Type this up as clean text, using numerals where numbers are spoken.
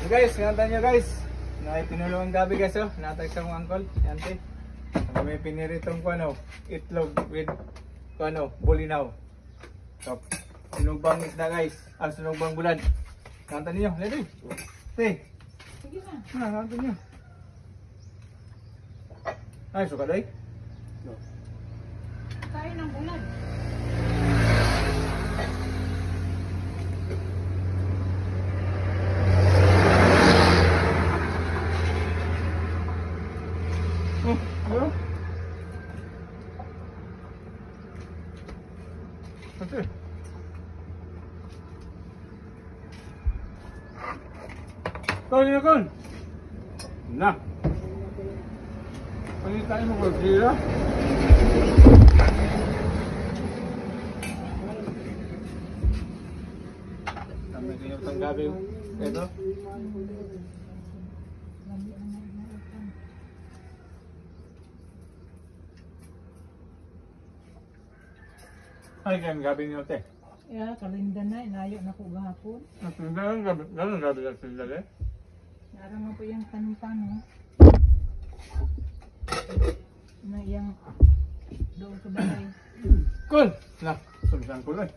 So guys, nganta nyo guys. Pinulungan gabi guys oh. Natag sa mong angkol. Yan te. May piniritong ko ano, itlog with ano, bulinaw. So, sinugbang isda guys. Sinugbang bulad. Nganta niyo, ready? Te. Sige na. Nganta niyo. Ay, suka day? Kain ng ulan. Ano? Ate. Kau ni kan? Nah. Ini tayo mo ko sila. Kami kayo tang gabi. Ito. Ay, kaya gabi niyo te. Ya, kalinda na. Inayo na ko gahapon. Ganun gabi lang sila eh. Narang mo po yung tanupan, no? Na yung doon sa balay. Cool! Nah, sumisan ko lang.